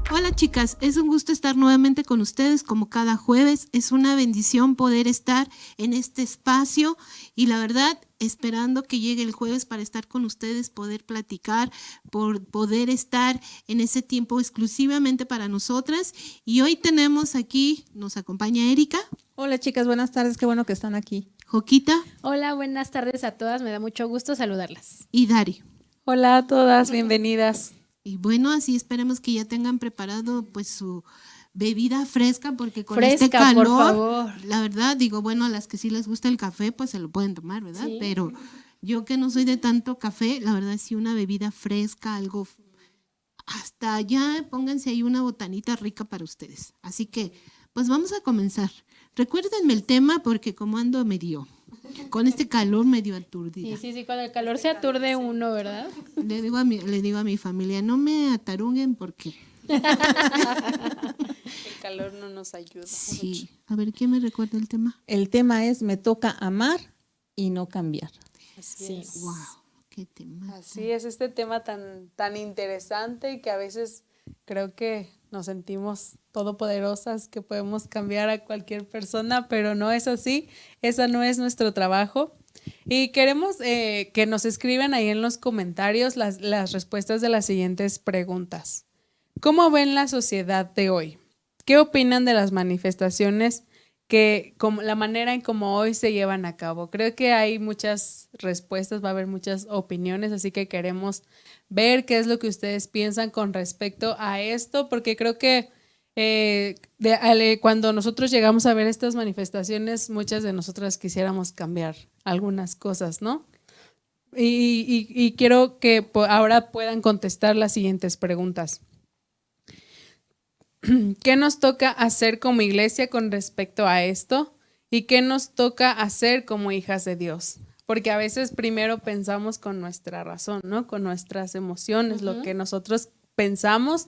Hola chicas, es un gusto estar nuevamente con ustedes como cada jueves. Es una bendición poder estar en este espacio y la verdad esperando que llegue el jueves para estar con ustedes, poder platicar, por poder estar en ese tiempo exclusivamente para nosotras. Y hoy tenemos aquí, nos acompaña Erika. Hola chicas, buenas tardes, qué bueno que están aquí. Joquita. Hola, buenas tardes a todas, me da mucho gusto saludarlas. Y Dari. Hola a todas, bienvenidas. Y bueno, así esperemos que ya tengan preparado pues su bebida fresca, porque con este calor, por favor. La verdad, digo, bueno, a las que sí les gusta el café, pues se lo pueden tomar, ¿verdad? Sí. Pero yo que no soy de tanto café, la verdad sí una bebida fresca, algo, hasta ya pónganse ahí una botanita rica para ustedes. Así que, pues vamos a comenzar. Recuérdenme el tema porque como ando medio, con este calor medio aturdida. Sí, con el calor se aturde uno, ¿verdad? Le digo a mi familia, no me atarunguen porque... El calor no nos ayuda. Sí, a ver, ¿quién me recuerda el tema? El tema es me toca amar y no cambiar. Así Sí. es. Wow, qué tema. Así es, este tema tan interesante y que a veces creo que nos sentimos todopoderosas, que podemos cambiar a cualquier persona, pero no es así, esa no es nuestro trabajo. Y queremos que nos escriban ahí en los comentarios las respuestas de las siguientes preguntas. ¿Cómo ven la sociedad de hoy? ¿Qué opinan de las manifestaciones como la manera en cómo hoy se llevan a cabo? Creo que hay muchas respuestas, va a haber muchas opiniones, así que queremos ver qué es lo que ustedes piensan con respecto a esto, porque creo que cuando nosotros llegamos a ver estas manifestaciones, muchas de nosotras quisiéramos cambiar algunas cosas, ¿no? Y quiero que ahora puedan contestar las siguientes preguntas. ¿Qué nos toca hacer como iglesia con respecto a esto? ¿Y qué nos toca hacer como hijas de Dios? Porque a veces primero pensamos con nuestra razón, ¿no? Con nuestras emociones, lo que nosotros pensamos,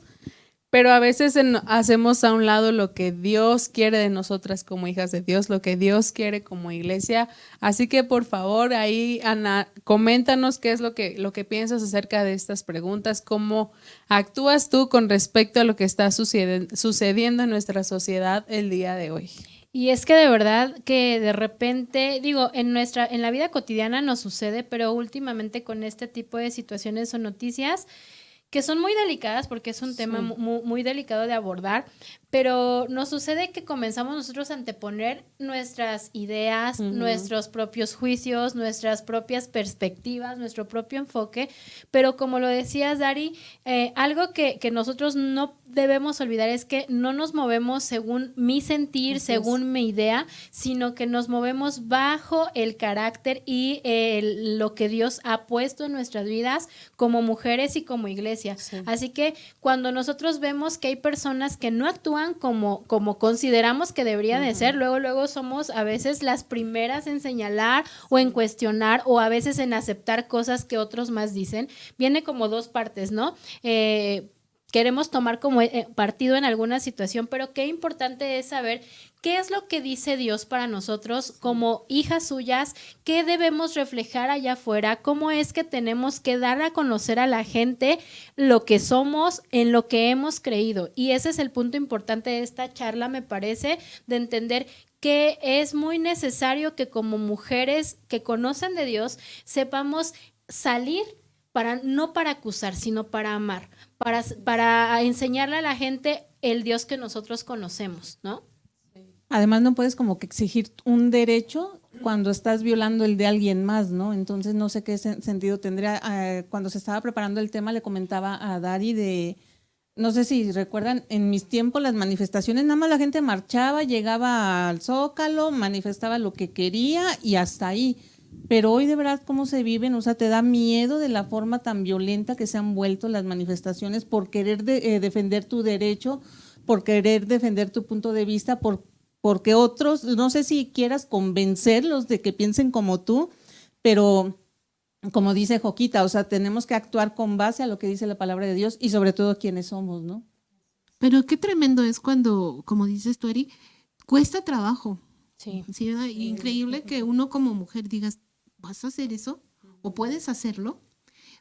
pero a veces hacemos a un lado lo que Dios quiere de nosotras como hijas de Dios, lo que Dios quiere como iglesia. Así que por favor, ahí Ana, coméntanos qué es lo que piensas acerca de estas preguntas, cómo actúas tú con respecto a lo que está sucediendo en nuestra sociedad el día de hoy. Y es que de verdad que de repente, digo, en la vida cotidiana nos sucede, pero últimamente con este tipo de situaciones o noticias que son muy delicadas porque es un tema muy delicado de abordar, pero nos sucede que comenzamos nosotros a anteponer nuestras ideas, nuestros propios juicios, nuestras propias perspectivas, nuestro propio enfoque, pero como lo decías, Dari, algo que nosotros no debemos olvidar es que no nos movemos según mi sentir, según mi idea, sino que nos movemos bajo el carácter y lo que Dios ha puesto en nuestras vidas como mujeres y como iglesia. Sí. Así que cuando nosotros vemos que hay personas que no actúan como consideramos que debería de ser, luego somos a veces las primeras en señalar o en cuestionar o a veces en aceptar cosas que otros más dicen. Viene como dos partes, ¿no? Queremos tomar como partido en alguna situación, pero qué importante es saber qué es lo que dice Dios para nosotros como hijas suyas, qué debemos reflejar allá afuera, cómo es que tenemos que dar a conocer a la gente lo que somos, en lo que hemos creído. Y ese es el punto importante de esta charla, me parece, de entender que es muy necesario que como mujeres que conocen de Dios sepamos salir no para acusar, sino para amar, para enseñarle a la gente el Dios que nosotros conocemos, ¿no? Además no puedes como que exigir un derecho cuando estás violando el de alguien más, ¿no? Entonces no sé qué sentido tendría. Cuando se estaba preparando el tema le comentaba a Dari no sé si recuerdan, en mis tiempos las manifestaciones, nada más la gente marchaba, llegaba al Zócalo, manifestaba lo que quería y hasta ahí. Pero hoy de verdad cómo se viven, o sea, te da miedo de la forma tan violenta que se han vuelto las manifestaciones por querer defender tu derecho, por querer defender tu punto de vista, porque otros, no sé si quieras convencerlos de que piensen como tú, pero como dice Joquita, o sea, tenemos que actuar con base a lo que dice la palabra de Dios y sobre todo quiénes somos, ¿no? Pero qué tremendo es cuando, como dices tú, Eri, cuesta trabajo. Sí. Sí, ¿verdad? Increíble que uno como mujer digas, ¿vas a hacer eso? ¿O puedes hacerlo?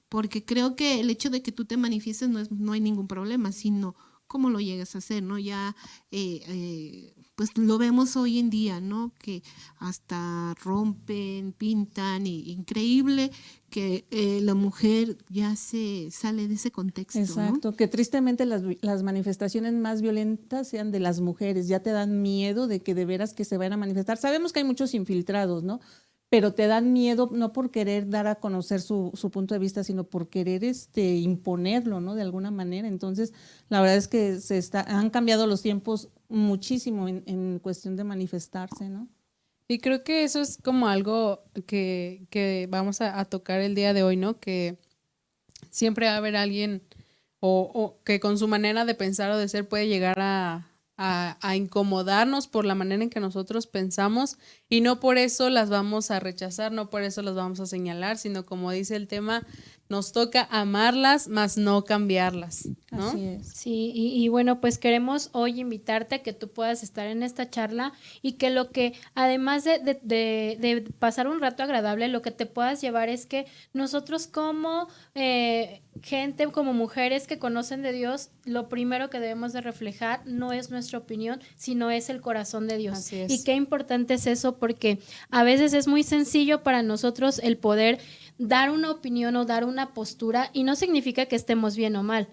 Porque creo que el hecho de que tú te manifiestes no hay ningún problema, sino cómo lo llegas a hacer, ¿no? Ya, pues lo vemos hoy en día, ¿no? Que hasta rompen, pintan, y increíble que la mujer ya se sale de ese contexto, Exacto, que tristemente las manifestaciones más violentas sean de las mujeres, ya te dan miedo de que de veras que se vayan a manifestar. Sabemos que hay muchos infiltrados, ¿no? Pero te dan miedo no por querer dar a conocer su punto de vista, sino por querer imponerlo, ¿no? De alguna manera. Entonces, la verdad es que han cambiado los tiempos muchísimo en cuestión de manifestarse, ¿no? Y creo que eso es como algo que vamos a tocar el día de hoy, ¿no? Que siempre va a haber alguien o que con su manera de pensar o de ser puede llegar a incomodarnos por la manera en que nosotros pensamos, y no por eso las vamos a rechazar, no por eso las vamos a señalar, sino como dice el tema, nos toca amarlas, más no cambiarlas, ¿no? Así es. Sí, y bueno, pues queremos hoy invitarte a que tú puedas estar en esta charla y que lo que, además de pasar un rato agradable, lo que te puedas llevar es que nosotros como gente, como mujeres que conocen de Dios, lo primero que debemos de reflejar no es nuestra opinión, sino es el corazón de Dios. Así es. Y qué importante es eso, porque a veces es muy sencillo para nosotros el poder dar una opinión o dar una postura, y no significa que estemos bien o mal,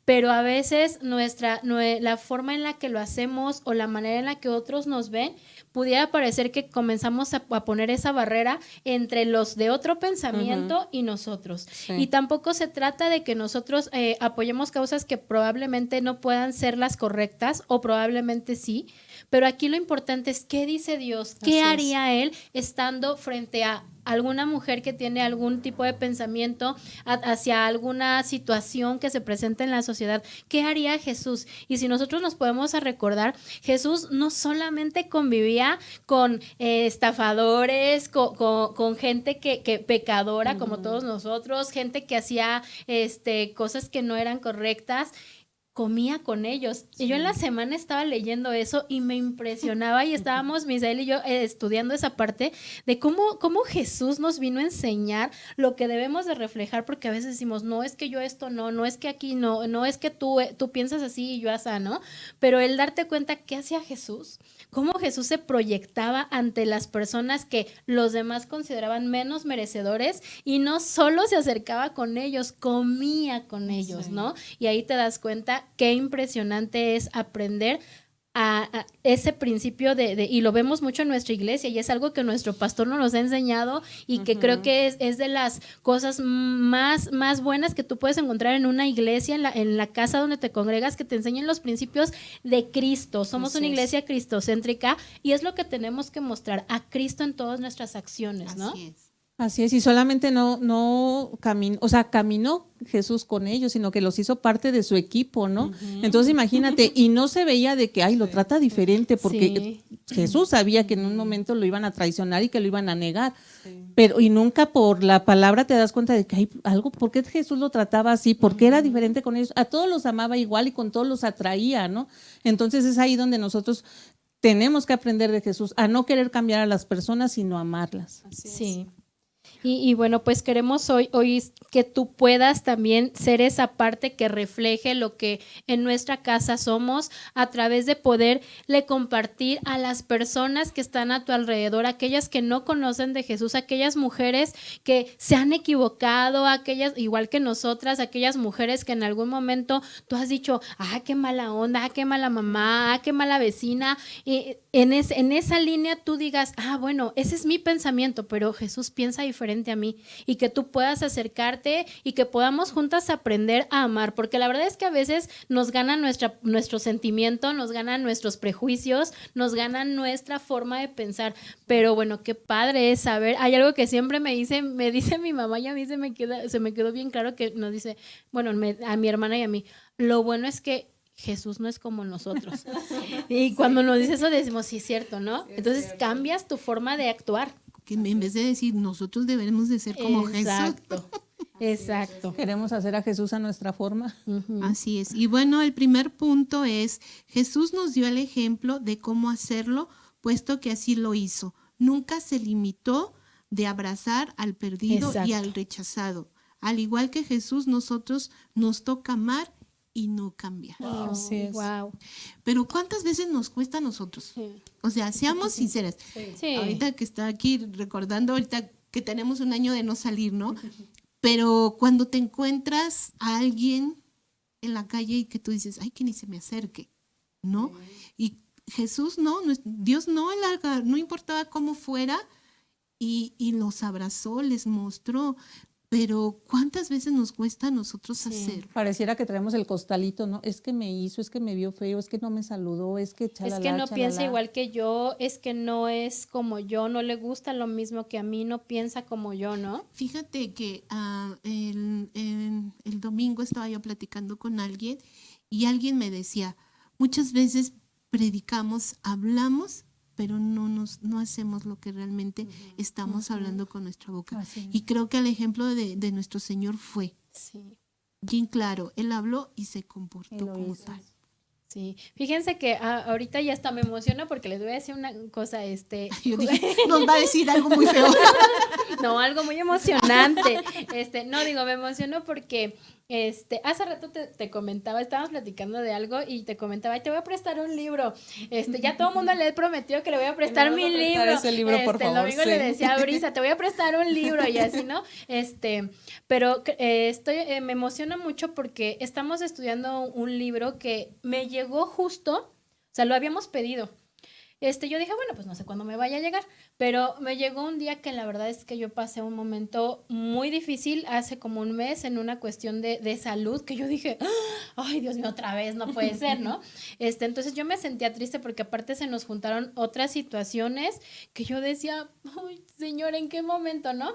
pero a veces la forma en la que lo hacemos o la manera en la que otros nos ven, pudiera parecer que comenzamos a poner esa barrera entre los de otro pensamiento y nosotros. Sí. Y tampoco se trata de que nosotros apoyemos causas que probablemente no puedan ser las correctas, o probablemente sí, pero aquí lo importante es qué dice Dios, qué haría Él estando frente a alguna mujer que tiene algún tipo de pensamiento hacia alguna situación que se presenta en la sociedad. ¿Qué haría Jesús? Y si nosotros nos podemos recordar, Jesús no solamente convivía con estafadores, con gente que pecadora como todos nosotros, gente que hacía cosas que no eran correctas, comía con ellos. Sí. Y yo en la semana estaba leyendo eso y me impresionaba, y estábamos Misael y yo estudiando esa parte de cómo Jesús nos vino a enseñar lo que debemos de reflejar, porque a veces decimos, no es que yo esto no es que aquí no es que tú piensas así y yo así, ¿no? Pero el darte cuenta qué hacía Jesús, cómo Jesús se proyectaba ante las personas que los demás consideraban menos merecedores, y no solo se acercaba con ellos, comía con ellos, ¿no? Y ahí te das cuenta qué impresionante es aprender a ese principio y lo vemos mucho en nuestra iglesia, y es algo que nuestro pastor nos ha enseñado, y que creo que es de las cosas más buenas que tú puedes encontrar en una iglesia, en la casa donde te congregas, que te enseñen los principios de Cristo. Somos una iglesia cristocéntrica, y es lo que tenemos que mostrar, a Cristo en todas nuestras acciones, ¿no? Así es. Así es, y solamente no caminó, o sea, caminó Jesús con ellos, sino que los hizo parte de su equipo, ¿no? Entonces imagínate, y no se veía de que, lo trata diferente, porque Jesús sabía que en un momento lo iban a traicionar y que lo iban a negar, pero y nunca por la palabra te das cuenta de que hay algo, ¿por qué Jesús lo trataba así? ¿Por qué era diferente con ellos? A todos los amaba igual y con todos los atraía, ¿no? Entonces es ahí donde nosotros tenemos que aprender de Jesús, a no querer cambiar a las personas, sino amarlas. Sí. Y bueno, pues queremos hoy que tú puedas también ser esa parte que refleje lo que en nuestra casa somos, a través de poderle compartir a las personas que están a tu alrededor, aquellas que no conocen de Jesús, aquellas mujeres que se han equivocado, aquellas, igual que nosotras, aquellas mujeres que en algún momento tú has dicho, qué mala onda, qué mala mamá, qué mala vecina, y en esa línea tú digas, bueno, ese es mi pensamiento, pero Jesús piensa diferente a mí, y que tú puedas acercarte y que podamos juntas aprender a amar, porque la verdad es que a veces nos gana nuestro sentimiento, nos ganan nuestros prejuicios, nos gana nuestra forma de pensar, pero bueno, qué padre es saber. Hay algo que siempre me dice mi mamá, y a mí se me quedó bien claro, que nos dice, bueno, a mi hermana y a mí, lo bueno es que Jesús no es como nosotros. Y cuando nos dice eso decimos, sí, es cierto, ¿no? Entonces cambias tu forma de actuar. Que en vez de decir nosotros debemos de ser como Jesús. Exacto. Exacto. Queremos hacer a Jesús a nuestra forma. Así es. Y bueno, el primer punto es, Jesús nos dio el ejemplo de cómo hacerlo, puesto que así lo hizo. Nunca se limitó de abrazar al perdido y Exacto. al rechazado. Al igual que Jesús, nosotros nos toca amar y no cambiar. Así es. Wow. Pero ¿cuántas veces nos cuesta a nosotros? O sea, seamos sinceras. Sí. Ahorita que está aquí recordando, ahorita que tenemos un año de no salir, ¿no? Pero cuando te encuentras a alguien en la calle y que tú dices, ay, que ni se me acerque, ¿no? Y Jesús Dios no importaba cómo fuera, y los abrazó, les mostró. Pero ¿cuántas veces nos cuesta a nosotros hacer? Pareciera que traemos el costalito, ¿no? Es que me hizo, es que me vio feo, es que no me saludó, es que chalala, Es que no chalala. piensa igual que yo, es que no es como yo, no le gusta lo mismo que a mí, no piensa como yo, ¿no? Fíjate que el domingo estaba yo platicando con alguien y alguien me decía, muchas veces predicamos, hablamos, pero no hacemos lo que realmente estamos hablando con nuestra boca. Así es. Y creo que el ejemplo de nuestro Señor fue Sí. bien claro. Él habló y se Y comportó lo como hizo. tal. Sí, fíjense que ahorita ya hasta me emociono porque les voy a decir una cosa, Yo dije, nos va a decir algo muy feo. no, algo muy emocionante. No digo, me emociono porque hace rato te comentaba, estábamos platicando de algo y te comentaba, "Ay, te voy a prestar un libro." Ya todo el mundo le he prometido que le voy a prestar me mi vas a prestar libro. ese libro, por El favor, domingo le sí. decía a Brisa, te voy a prestar un libro y así, ¿no? Pero me emociona mucho porque estamos estudiando un libro que me llegó justo, o sea, lo habíamos pedido. Yo dije, bueno, pues no sé cuándo me vaya a llegar, pero me llegó un día que la verdad es que yo pasé un momento muy difícil hace como un mes en una cuestión de salud, que yo dije, ay, Dios mío, otra vez, no puede ser, ¿no? Entonces yo me sentía triste porque aparte se nos juntaron otras situaciones que yo decía, ay, Señor, ¿en qué momento, no?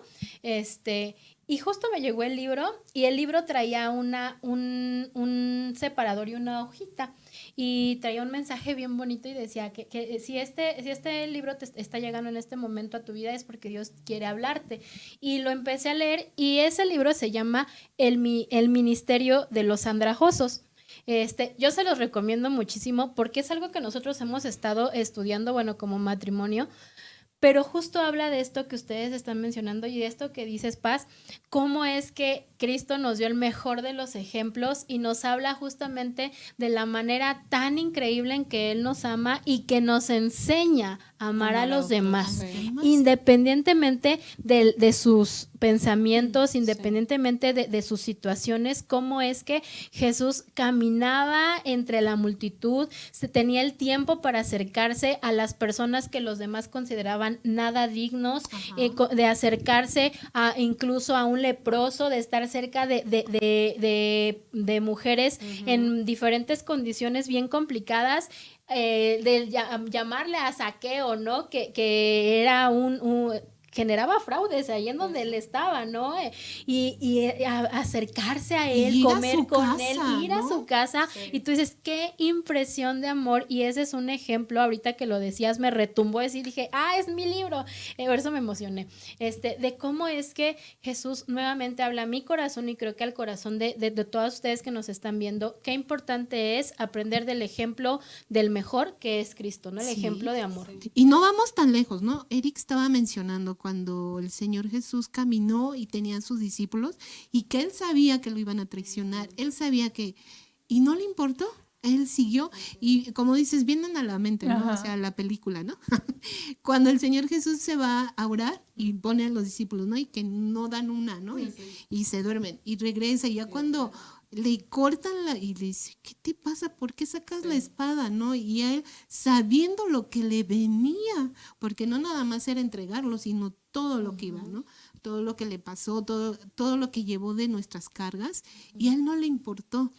Y justo me llegó el libro y el libro traía un separador y una hojita y traía un mensaje bien bonito y decía que si este libro te está llegando en este momento a tu vida es porque Dios quiere hablarte. Y lo empecé a leer y ese libro se llama El Ministerio de los Andrajosos. Yo se los recomiendo muchísimo porque es algo que nosotros hemos estado estudiando, bueno, como matrimonio, pero justo habla de esto que ustedes están mencionando y de esto que dices, Paz, cómo es que Cristo nos dio el mejor de los ejemplos y nos habla justamente de la manera tan increíble en que Él nos ama y que nos enseña a amar a los demás, independientemente de sus pensamientos, independientemente de sus situaciones, cómo es que Jesús caminaba entre la multitud, se tenía el tiempo para acercarse a las personas que los demás consideraban nada dignos, de acercarse incluso a un leproso, de estar cerca de mujeres en diferentes condiciones bien complicadas, de llamarle a Zaqueo, ¿no? Que era generaba fraudes ahí en donde él estaba, ¿no? Y acercarse a él, comer con él, ir a su casa, y tú dices, qué impresión de amor, y ese es un ejemplo, ahorita que lo decías, me retumbó así, dije, es mi libro, por eso me emocioné, de cómo es que Jesús nuevamente habla a mi corazón, y creo que al corazón de todos ustedes que nos están viendo, qué importante es aprender del ejemplo del mejor, que es Cristo, ¿no? El ejemplo de amor. Y no vamos tan lejos, ¿no? Eric estaba mencionando cuando el Señor Jesús caminó y tenía a sus discípulos y que él sabía que lo iban a traicionar, él sabía y no le importó, él siguió y como dices, vienen a la mente, ¿no? O sea, la película, ¿no? Cuando el Señor Jesús se va a orar y pone a los discípulos, ¿no? Y que no dan una, ¿no? Y se duermen y regresa y ya cuando le cortan y le dice, ¿qué te pasa? ¿Por qué sacas la espada? ¿No? Y él, sabiendo lo que le venía, porque no nada más era entregarlo, sino todo lo que iba, ¿no? Todo lo que le pasó, todo lo que llevó de nuestras cargas, y a él no le importó.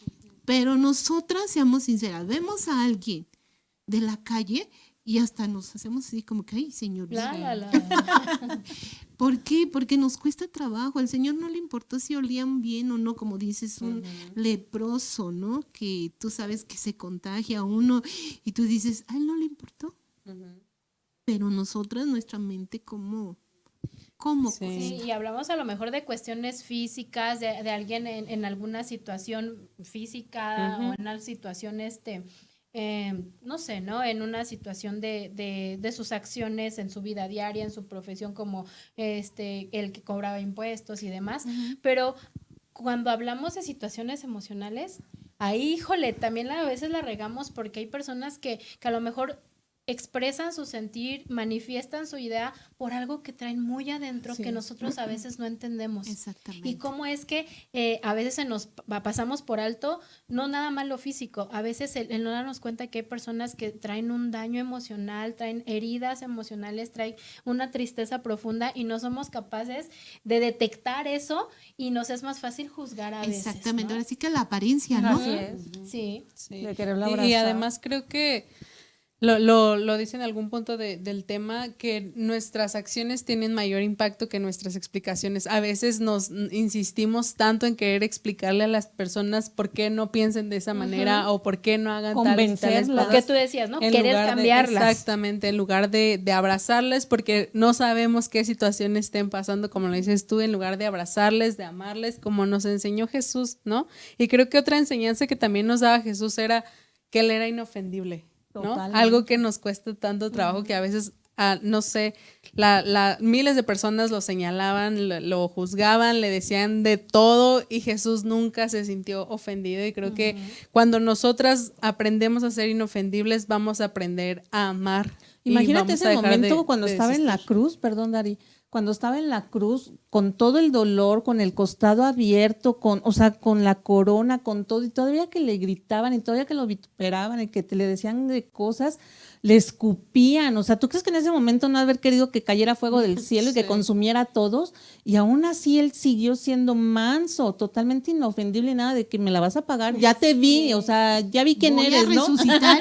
Pero nosotras, seamos sinceras, vemos a alguien de la calle y hasta nos hacemos así como que, ay, Señor. ¿Por qué? Porque nos cuesta trabajo. Al Señor no le importó si olían bien o no, como dices, un leproso, ¿no? Que tú sabes que se contagia a uno y tú dices, a él no le importó. Pero nosotras, nuestra mente, ¿cómo ¿Cómo? Sí, y hablamos a lo mejor de cuestiones físicas, de alguien en alguna situación física o en una situación, no sé, ¿no? En una situación de sus acciones en su vida diaria, en su profesión, como el que cobraba impuestos y demás. Pero cuando hablamos de situaciones emocionales, ahí, híjole, también a veces la regamos porque hay personas que a lo mejor expresan su sentir, manifiestan su idea por algo que traen muy adentro que nosotros a veces no entendemos. Exactamente. Y cómo es que a veces se nos pasamos por alto, no nada más lo físico, a veces el no darnos cuenta que hay personas que traen un daño emocional, traen heridas emocionales, traen una tristeza profunda y no somos capaces de detectar eso y nos es más fácil juzgar a veces. Exactamente, ¿no? ahora sí que la apariencia, ¿no? Así es. Sí. Sí. De quererlo Y abrazar. además creo que lo dice en algún punto del tema, que nuestras acciones tienen mayor impacto que nuestras explicaciones. A veces nos insistimos tanto en querer explicarle a las personas por qué no piensen de esa manera o por qué no hagan tales Convencerlas. Lo que tú decías, ¿no? en Querer lugar de- cambiarlas. exactamente, en lugar de abrazarles, porque no sabemos qué situaciones estén pasando, como lo dices tú, en lugar de abrazarles, de amarles, como nos enseñó Jesús, ¿no? Y creo que otra enseñanza que también nos daba Jesús era que Él era inofendible, ¿no? Totalmente. Algo que nos cuesta tanto trabajo que a veces, no sé, miles de personas lo señalaban, lo juzgaban, le decían de todo y Jesús nunca se sintió ofendido. Y creo que cuando nosotras aprendemos a ser inofendibles, vamos a aprender a amar. y Imagínate vamos a ese dejar momento cuando de estaba en la desistir. cruz, perdón, Dari, cuando estaba en la cruz, con todo el dolor, con el costado abierto, o sea, con la corona, con todo, y todavía que le gritaban, y todavía que lo vituperaban, y que le decían de cosas, le escupían. O sea, ¿tú crees que en ese momento no haber querido que cayera fuego del cielo y que Sí. consumiera a todos? Y aún así él siguió siendo manso, totalmente inofendible, y nada de que me la vas a pagar. Ya te vi, o sea, ya vi quién Voy eres, a ¿no? resucitar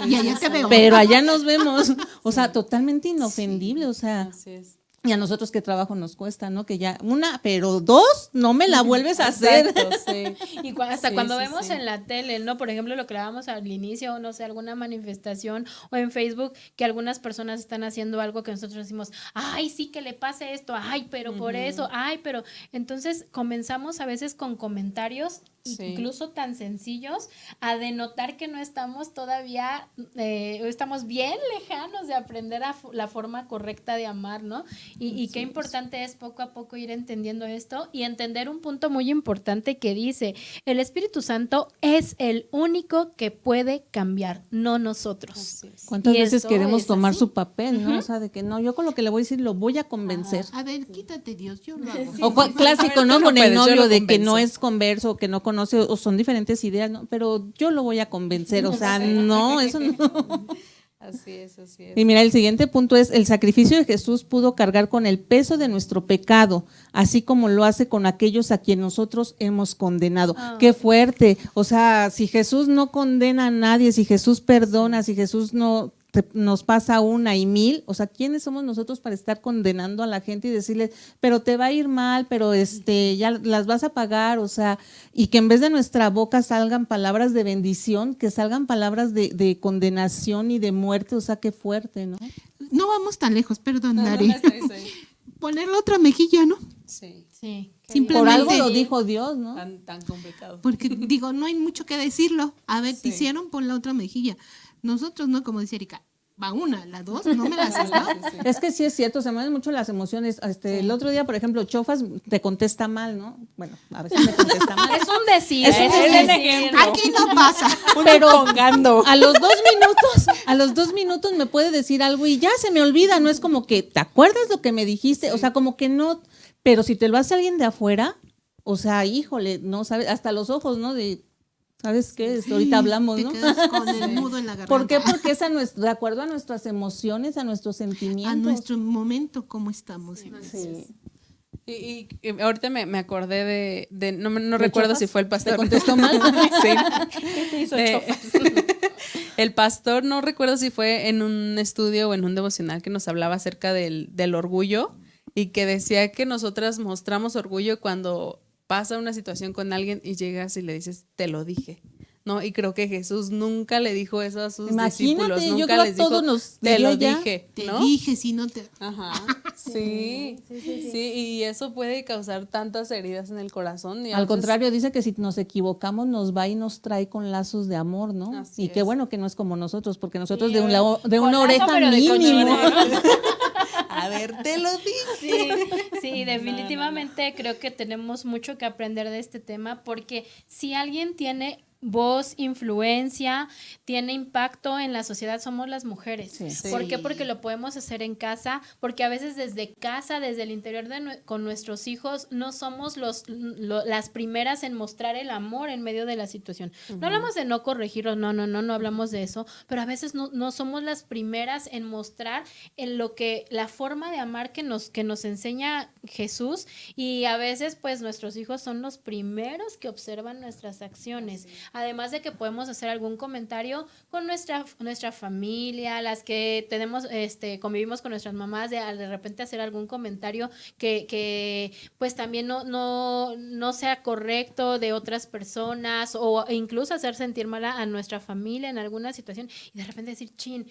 y allá te veo. Pero allá nos vemos. O sea, totalmente inofendible, o sea. Así es. Y a nosotros qué trabajo nos cuesta, ¿no? Que ya, pero dos, no me la vuelves a hacer. Exacto, sí. Y hasta Sí, cuando sí, vemos sí. en la tele, ¿no? Por ejemplo, lo que hablábamos al inicio, no sé, alguna manifestación o en Facebook, que algunas personas están haciendo algo que nosotros decimos, ay, sí, que le pase esto, ay, pero por eso, ay, pero... Entonces comenzamos a veces con comentarios Sí. incluso tan sencillos a denotar que no estamos todavía, estamos bien lejanos de aprender la forma correcta de amar, ¿no? Y qué importante es poco a poco ir entendiendo esto y entender un punto muy importante que dice, el Espíritu Santo es el único que puede cambiar, no nosotros. Así es. ¿Cuántas Y veces esto queremos es tomar así. su papel, no? O sea, de que no, yo con lo que le voy a decir lo voy a convencer. A ver, quítate Dios, yo lo hago. O clásico, A ver, ¿no? tú no Con el puedes, yo novio lo de que no convenzo. es converso, que no conoce, o son diferentes ideas, ¿no? Pero yo lo voy a convencer, o sea, no, eso no. Así es, así es. Y mira, el siguiente punto es, el sacrificio de Jesús pudo cargar con el peso de nuestro pecado, así como lo hace con aquellos a quien nosotros hemos condenado. Qué fuerte. O sea, si Jesús no condena a nadie, si Jesús perdona, si Jesús no nos pasa una y mil, o sea, ¿quiénes somos nosotros para estar condenando a la gente y decirles, pero te va a ir mal, pero ya las vas a pagar? O sea, y que en vez de nuestra boca salgan palabras de bendición, que salgan palabras de condenación y de muerte, o sea, qué fuerte, ¿no? No vamos tan lejos, perdón, Dari. Sí. Poner la otra mejilla, ¿no? Sí. Sí. Por algo Simplemente lo dijo Dios, ¿no? Tan complicado. porque digo, no hay mucho que decirlo. A ver, te Sí. hicieron, pon la otra mejilla. Nosotros, ¿no? Como dice Erika, va una, la dos, no me las has dado. Es que sí es cierto, se mueven mucho las emociones. El otro día, por ejemplo, Chofas te contesta mal, ¿no? Bueno, a veces me contesta mal. Es un decir. Es un un decir. Aquí no pasa. Pero a los 2 minutos me puede decir algo y ya se me olvida, no es como que, ¿te acuerdas lo que me dijiste? O sea, como que no, pero si te lo hace alguien de afuera, o sea, híjole, no sabes, hasta los ojos, ¿no? De, ¿sabes qué? Ahorita hablamos, Te ¿no? quedas con el nudo en la garganta. ¿Por qué? Porque es de acuerdo a nuestras emociones, a nuestros sentimientos. A nuestro momento, ¿cómo estamos? Sí. Y ahorita me acordé no ¿De recuerdo Chofas? si fue el pastor. ¿Te contestó mal? Sí. El pastor, no recuerdo si fue en un estudio o en un devocional que nos hablaba acerca del orgullo y que decía que nosotras mostramos orgullo cuando pasa una situación con alguien y llegas y le dices, te lo dije. ¿no? Y creo que Jesús nunca le dijo eso a sus Imagínate, discípulos, yo nunca creo a les dijo, todos nos te lo diría ya, dije, Te ¿no? dije, si no te... Ajá, sí, y eso puede causar tantas heridas en el corazón. Y a Al veces- contrario, dice que si nos equivocamos nos va y nos trae con lazos de amor, ¿no? Así Y qué es. bueno que no es como nosotros, porque nosotros Sí, de un lado, de con una lazo, oreja pero de mínimo. cochino. A ver, te lo dije. Sí, sí, definitivamente creo que tenemos mucho que aprender de este tema, porque si alguien tiene voz, influencia, tiene impacto en la sociedad, somos las mujeres. Sí. ¿Por qué? Porque lo podemos hacer en casa, porque a veces desde casa, desde el interior con nuestros hijos, no somos las primeras en mostrar el amor en medio de la situación. No hablamos de no corregirlos, no hablamos de eso, pero a veces no somos las primeras en mostrar en lo que la forma de amar que nos enseña Jesús, y a veces pues nuestros hijos son los primeros que observan nuestras acciones. Además de que podemos hacer algún comentario con nuestra familia, las que tenemos, convivimos con nuestras mamás, de repente hacer algún comentario que pues también no sea correcto de otras personas, o incluso hacer sentir mal a nuestra familia en alguna situación, y de repente decir, chin,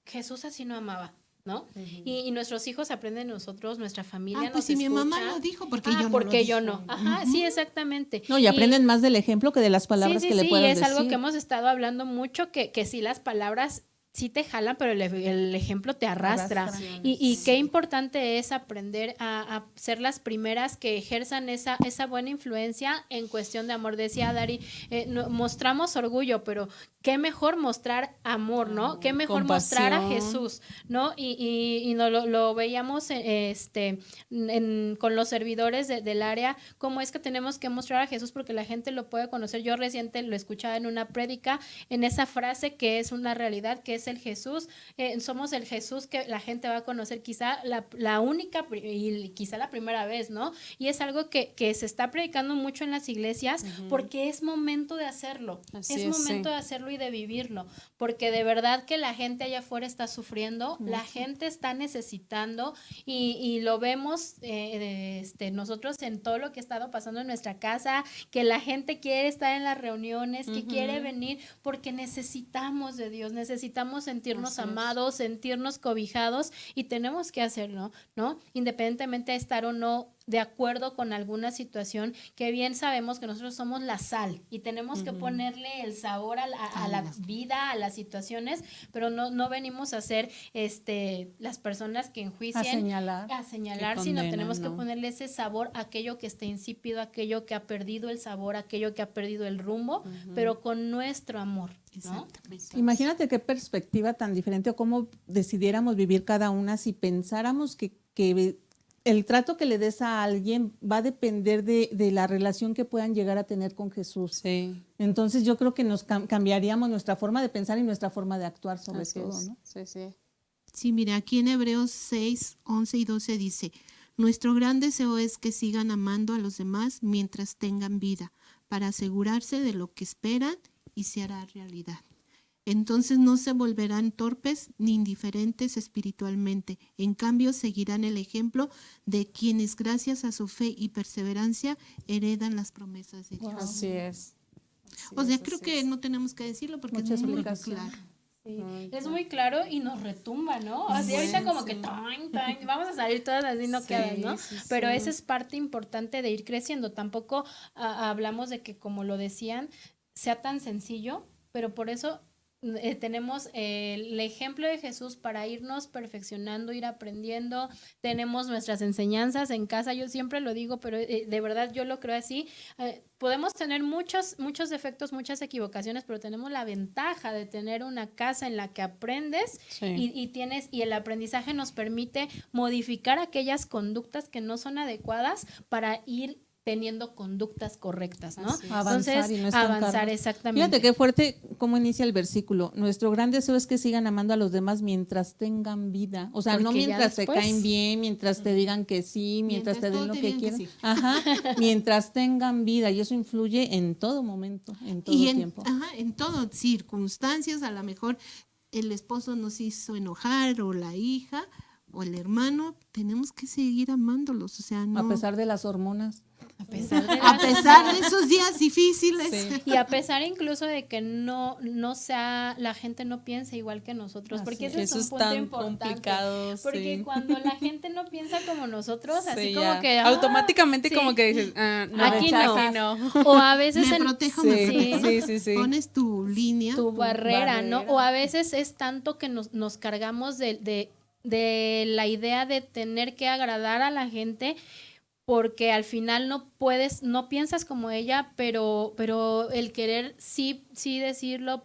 Jesús así no amaba, ¿no? Y nuestros hijos aprenden de nosotros, nuestra familia pues nos si mi mamá escucha. lo dijo, porque Ah, yo no porque lo yo dije. no. Ajá, sí, exactamente. No, y aprenden más del ejemplo que de las palabras sí, que le sí, puedan y es decir. algo que hemos estado hablando mucho, que sí, las palabras sí te jalan, pero el ejemplo te arrastra. Y qué importante es aprender a ser las primeras que ejerzan esa buena influencia en cuestión de amor. Decía Dari, mostramos orgullo, pero qué mejor mostrar amor, ¿no? Qué mejor mostrar a compasión. Jesús, ¿no? Y no, lo veíamos con los servidores del área, cómo es que tenemos que mostrar a Jesús porque la gente lo puede conocer. Yo reciente lo escuchaba en una prédica, en esa frase que es una realidad, que es el Jesús. Somos el Jesús que la gente va a conocer, quizá la única y quizá la primera vez, ¿no? Y es algo que se está predicando mucho en las iglesias, porque es momento de hacerlo. Así Es es, momento sí. de hacerlo y de vivirlo, porque de verdad que la gente allá afuera está sufriendo, la gente está necesitando, y lo vemos nosotros en todo lo que ha estado pasando en nuestra casa, que la gente quiere estar en las reuniones, que quiere venir, porque necesitamos de Dios, necesitamos sentirnos amados, sentirnos cobijados, y tenemos que hacerlo, ¿no? Independientemente de estar o no de acuerdo con alguna situación, que bien sabemos que nosotros somos la sal y tenemos que ponerle el sabor a la vida, a las situaciones, pero no venimos a ser las personas que enjuicien, A señalar. Que sino condenan, tenemos que ¿no? ponerle ese sabor a aquello que está insípido, aquello que ha perdido el sabor, aquello que ha perdido el rumbo, pero con nuestro amor, ¿no? Exactamente. Imagínate qué perspectiva tan diferente, o cómo decidiéramos vivir cada una si pensáramos que el trato que le des a alguien va a depender de la relación que puedan llegar a tener con Jesús. Sí, Entonces yo creo que nos cambiaríamos nuestra forma de pensar y nuestra forma de actuar sobre así todo, es. ¿no? Sí, sí. Sí, mira, aquí en Hebreos 6, 11 y 12 dice, nuestro gran deseo es que sigan amando a los demás mientras tengan vida, para asegurarse de lo que esperan y se hará realidad. Entonces no se volverán torpes ni indiferentes espiritualmente. En cambio, seguirán el ejemplo de quienes gracias a su fe y perseverancia heredan las promesas de Dios. Así es. O sea, creo que no tenemos que decirlo porque Mucha es muy explicación. claro. Sí, es muy claro y nos retumba, ¿no? Así ahorita como que vamos a salir todas así noqueadas, ¿no? Pero esa es parte importante de ir creciendo. Tampoco hablamos de que, como lo decían, sea tan sencillo, pero por eso tenemos el ejemplo de Jesús para irnos perfeccionando, ir aprendiendo. Tenemos nuestras enseñanzas en casa, yo siempre lo digo, pero de verdad yo lo creo así. Podemos tener muchos defectos, muchas equivocaciones, pero tenemos la ventaja de tener una casa en la que aprendes, y el aprendizaje nos permite modificar aquellas conductas que no son adecuadas para ir teniendo conductas correctas, ¿no? Avanzar y no estancarnos. Avanzar, exactamente. Fíjate qué fuerte cómo inicia el versículo. Nuestro gran deseo es que sigan amando a los demás mientras tengan vida. O sea, Porque no mientras te después, caen bien, mientras te digan que sí, mientras te den todos lo te que digan que quieran. sí. Ajá, mientras tengan vida. Y eso influye en todo momento, en todo Y tiempo. en todo, circunstancias, a lo mejor el esposo nos hizo enojar o la hija, o el hermano, tenemos que seguir amándolos, o sea, no. A pesar de las hormonas. A pesar de A pesar de esos días difíciles. Sí. y a pesar incluso de que no sea, la gente no piensa igual que nosotros, Así porque es. ese es Eso un es punto tan importante. complicado. Porque sí. cuando la gente no piensa como nosotros, así Sí, como ya. que automáticamente sí. como que dices, no, Aquí no. aquí no. O a veces Me en- protejo, Sí, me protejo. sí, sí, sí. Pones tu línea. tu barrera, ¿no? barrera. O a veces es tanto que nos cargamos de la idea de tener que agradar a la gente, porque al final no piensas como ella, pero el querer sí decirlo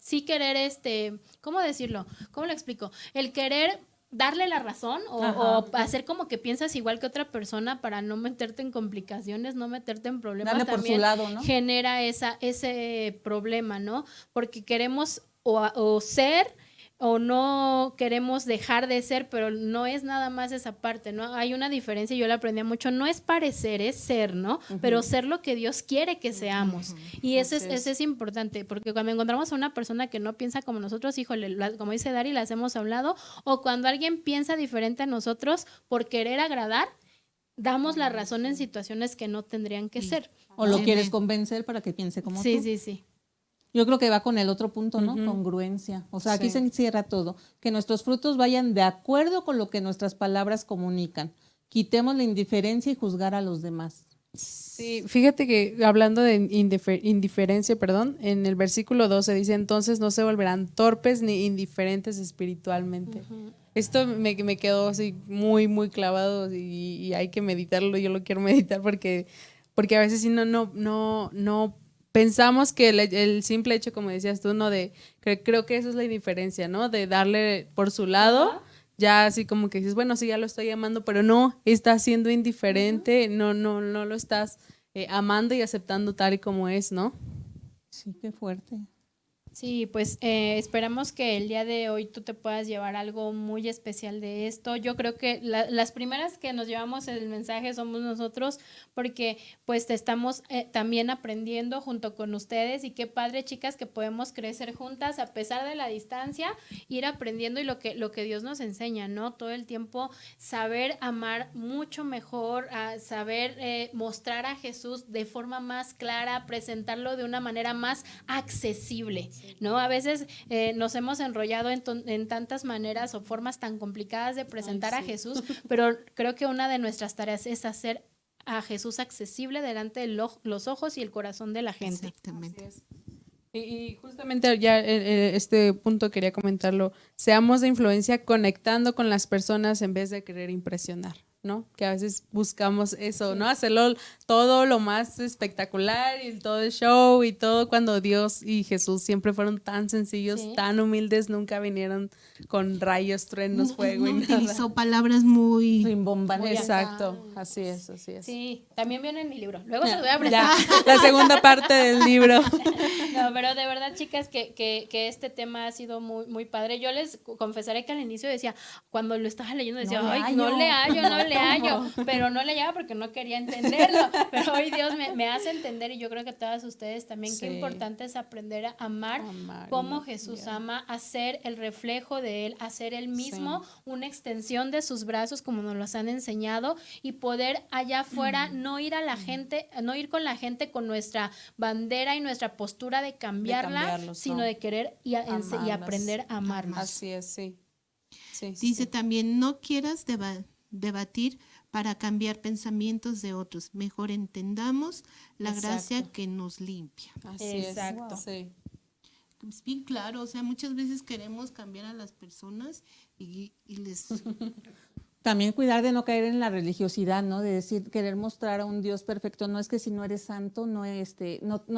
sí querer ¿cómo decirlo? ¿Cómo lo explico? El querer darle la razón o hacer como que piensas igual que otra persona para no meterte en complicaciones, no meterte en problemas, Darle por también su lado, ¿no? genera ese problema, ¿no? Porque queremos o ser o no queremos dejar de ser, pero no es nada más esa parte, ¿no? Hay una diferencia, yo la aprendí mucho, no es parecer, es ser, ¿no? Pero ser lo que Dios quiere que seamos. Y ese es importante, porque cuando encontramos a una persona que no piensa como nosotros, híjole, como dice Dari, las hemos hablado, o cuando alguien piensa diferente a nosotros por querer agradar, damos la razón en situaciones que no tendrían que ser. O lo Se quieres ve. convencer para que piense como Sí, tú. sí, sí. Yo creo que va con el otro punto, ¿no? Congruencia. O sea, aquí se encierra todo. Que nuestros frutos vayan de acuerdo con lo que nuestras palabras comunican. Quitemos la indiferencia y juzgar a los demás. Sí, fíjate que hablando de indiferencia, perdón, en el versículo 12 dice, entonces no se volverán torpes ni indiferentes espiritualmente. Esto me quedó así muy, muy clavado y hay que meditarlo, yo lo quiero meditar porque a veces sí no pensamos que el simple hecho, como decías tú, ¿no? Creo que eso es la indiferencia, ¿no? De darle por su lado, ya así como que dices, bueno, sí, ya lo estoy amando, pero no, estás siendo indiferente, no lo estás amando y aceptando tal y como es, ¿no? Sí, qué fuerte. Sí, pues esperamos que el día de hoy tú te puedas llevar algo muy especial de esto. Yo creo que las primeras que nos llevamos el mensaje somos nosotros, porque pues te estamos también aprendiendo junto con ustedes, y qué padre, chicas, que podemos crecer juntas a pesar de la distancia, ir aprendiendo y lo que Dios nos enseña, ¿no? Todo el tiempo saber amar mucho mejor, saber mostrar a Jesús de forma más clara, presentarlo de una manera más accesible, ¿no? A veces nos hemos enrollado en tantas maneras o formas tan complicadas de presentar a Jesús, pero creo que una de nuestras tareas es hacer a Jesús accesible delante de los ojos y el corazón de la gente. Exactamente. Y justamente ya este punto quería comentarlo, seamos de influencia conectando con las personas en vez de querer impresionar, ¿no? Que a veces buscamos eso, ¿no? Hacerlo todo lo más espectacular y todo el show y todo, cuando Dios y Jesús siempre fueron tan sencillos, Sí. tan humildes, nunca vinieron con rayos, truenos, fuego y No nada. utilizó palabras muy... Rimbombantes. Exacto, así es, así es. Sí, también viene en mi libro. Luego se los voy a prestar. Ya, la segunda parte del libro. No, pero de verdad, chicas, que este tema ha sido muy, muy padre. Yo les confesaré que al inicio decía, cuando lo estaba leyendo, decía, No le ay, no le hallo, no le hallo. ¿Cómo? Pero no le hallaba porque no quería entenderlo. Pero hoy Dios me hace entender, y yo creo que todas ustedes también, qué Sí. importante es aprender a amar Amar, como no, Jesús ya. ama, a ser el reflejo de Él, a ser Él mismo, una extensión de sus brazos, como nos los han enseñado, y poder allá afuera no ir a la gente, no ir con la gente con nuestra bandera y nuestra postura de cambiarla, cambiarlos, sino no. de querer y Amarlas. aprender a amarnos. Así es, sí. Sí, sí, Dice sí. también, no quieras debatir para cambiar pensamientos de otros. Mejor entendamos la gracia Exacto. que nos limpia. Así Exacto. es. Sí. Es bien claro, o sea, muchas veces queremos cambiar a las personas y les... También cuidar de no caer en la religiosidad, ¿no? De decir, querer mostrar a un Dios perfecto. No es que si no eres santo, no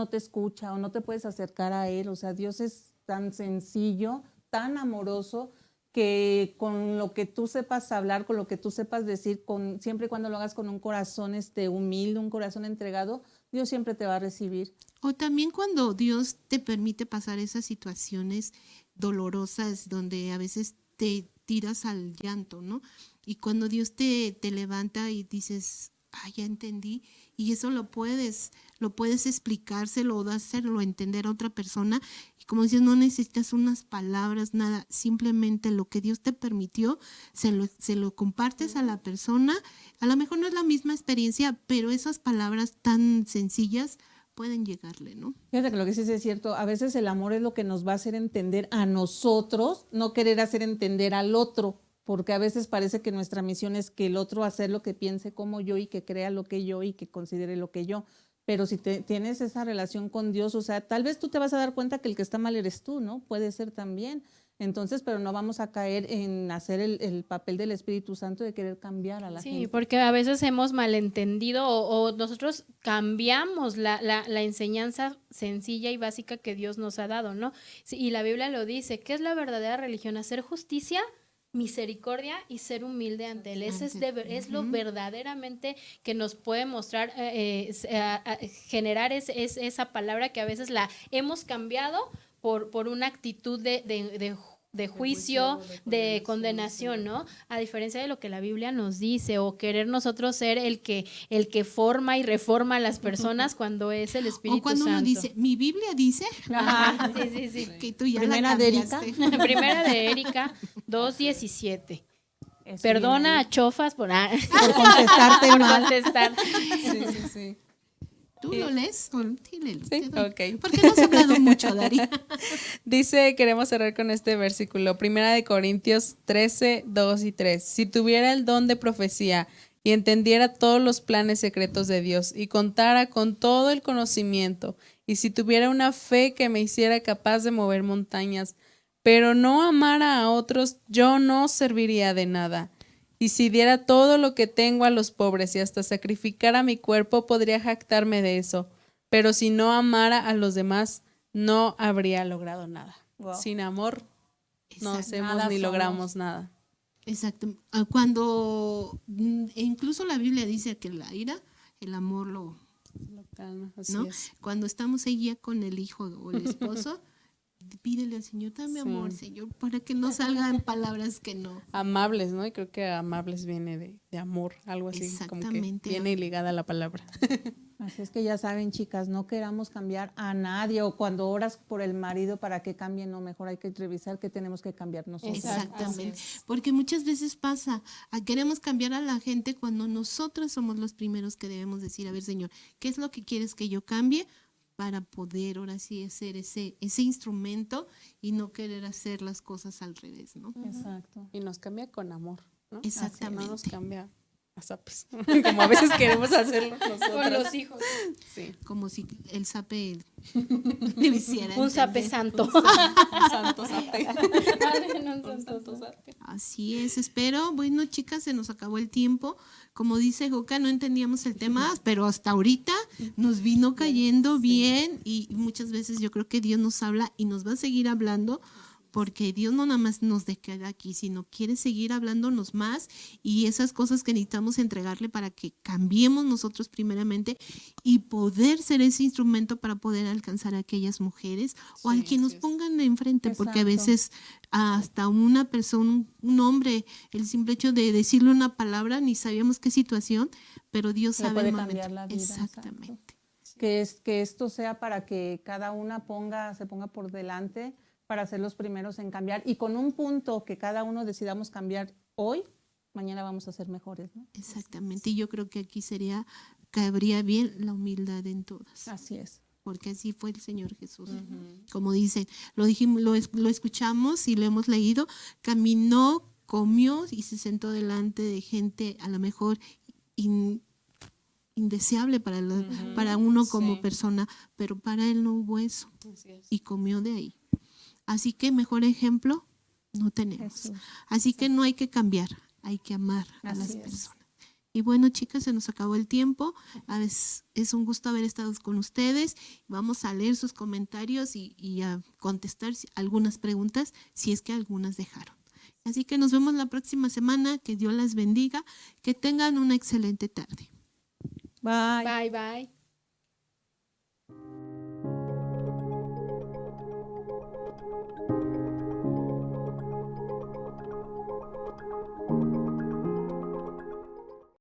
te escucha o no te puedes acercar a Él. O sea, Dios es tan sencillo, tan amoroso, que con lo que tú sepas hablar, con lo que tú sepas decir, siempre y cuando lo hagas con un corazón humilde, un corazón entregado, Dios siempre te va a recibir. O también cuando Dios te permite pasar esas situaciones dolorosas donde a veces te tiras al llanto, ¿no? Y cuando Dios te levanta y dices, ah, ya entendí, y eso lo puedes explicárselo o dárselo a entender a otra persona. Y como dices, no necesitas unas palabras, nada, simplemente lo que Dios te permitió, se lo compartes a la persona. A lo mejor no es la misma experiencia, pero esas palabras tan sencillas pueden llegarle, ¿no? Fíjate que lo que sí es cierto, a veces el amor es lo que nos va a hacer entender a nosotros, no querer hacer entender al otro, porque a veces parece que nuestra misión es que el otro hacer lo que piense como yo y que crea lo que yo y que considere lo que yo. Pero si tienes esa relación con Dios, o sea, tal vez tú te vas a dar cuenta que el que está mal eres tú, ¿no? Puede ser también. Entonces, pero no vamos a caer en hacer el papel del Espíritu Santo de querer cambiar a la gente. Sí, porque a veces hemos malentendido o nosotros cambiamos la enseñanza sencilla y básica que Dios nos ha dado, ¿no? Sí, y la Biblia lo dice, ¿qué es la verdadera religión? Hacer justicia, misericordia y ser humilde ante Él. Ese es lo verdaderamente que nos puede mostrar, generar esa palabra que a veces la hemos cambiado por una actitud de juicio, de condenación, ¿no? A diferencia de lo que la Biblia nos dice, o querer nosotros ser el que forma y reforma a las personas cuando es el Espíritu Santo. O cuando uno dice, mi Biblia dice, Ajá, sí. que tú ya Primera la de cambiaste. Erika. Primera de Erika 2:17. Eso Perdona viene ahí. a Chofas por contestarte por mal. contestar. Sí. ¿Tú lo lees? Sí, léelo. Sí, Te doy. ok. ¿Por qué no has hablado mucho, Dari? Dice, queremos cerrar con este versículo, 1 Corintios 13, 2 y 3. Si tuviera el don de profecía y entendiera todos los planes secretos de Dios y contara con todo el conocimiento, y si tuviera una fe que me hiciera capaz de mover montañas, pero no amara a otros, yo no serviría de nada. Y si diera todo lo que tengo a los pobres y hasta sacrificara mi cuerpo, podría jactarme de eso. Pero si no amara a los demás, no habría logrado nada. Wow. Sin amor no Exacto. hacemos Nada ni somos. logramos nada. Exacto. Cuando incluso la Biblia dice que la ira, el amor lo, Lo calma, así ¿no? es. Cuando estamos ahí ya con el hijo o el esposo, pídele al Señor, dame Sí. amor, Señor, para que no salgan palabras que no. Amables, ¿no? Y creo que amables viene de amor, algo así, como que Exactamente. viene ligada a la palabra. Así es que ya saben, chicas, no queramos cambiar a nadie, o cuando oras por el marido para que cambie, no, mejor hay que revisar qué tenemos que cambiar nosotros. Exactamente. Porque muchas veces pasa, queremos cambiar a la gente cuando nosotros somos los primeros que debemos decir, a ver, Señor, ¿qué es lo que quieres que yo cambie? Para poder ahora sí hacer ese instrumento y no querer hacer las cosas al revés, ¿no? Exacto. Y nos cambia con amor, ¿no? Exactamente. No nos cambia a zapes, como a veces queremos hacerlo nosotros. Con los hijos. Sí. Como si el zape le hiciera Un zape entender. santo. Santo zape. Un santo zape. Así es, espero. Bueno, chicas, se nos acabó el tiempo. Como dice Joca, no entendíamos el tema, pero hasta ahorita nos vino cayendo bien y muchas veces yo creo que Dios nos habla y nos va a seguir hablando porque Dios no nada más nos queda aquí, sino quiere seguir hablándonos más y esas cosas que necesitamos entregarle para que cambiemos nosotros primeramente y poder ser ese instrumento para poder alcanzar a aquellas mujeres o a quien nos pongan enfrente, porque a Exacto. veces hasta una persona, un hombre, el simple hecho de decirle una palabra, ni sabíamos qué situación, pero Dios Le sabe puede el cambiar momento. la vida, Exactamente. Que esto sea para que cada una se ponga por delante para ser los primeros en cambiar, y con un punto que cada uno decidamos cambiar hoy, mañana vamos a ser mejores, ¿no? Exactamente. Y yo creo que aquí cabría bien la humildad en todas, Así es. porque así fue el Señor Jesús. Como dicen, lo dijimos, lo escuchamos y lo hemos leído, caminó, comió y se sentó delante de gente a lo mejor indeseable para uno como Sí. persona, pero para él no hubo eso Así es. y comió de ahí. Así que mejor ejemplo no tenemos. Jesús. Así que no hay que cambiar, hay que amar a las Así es. personas. Y bueno, chicas, se nos acabó el tiempo. A veces es un gusto haber estado con ustedes. Vamos a leer sus comentarios y a contestar algunas preguntas, si es que algunas dejaron. Así que nos vemos la próxima semana. Que Dios las bendiga. Que tengan una excelente tarde. Bye. Bye, bye.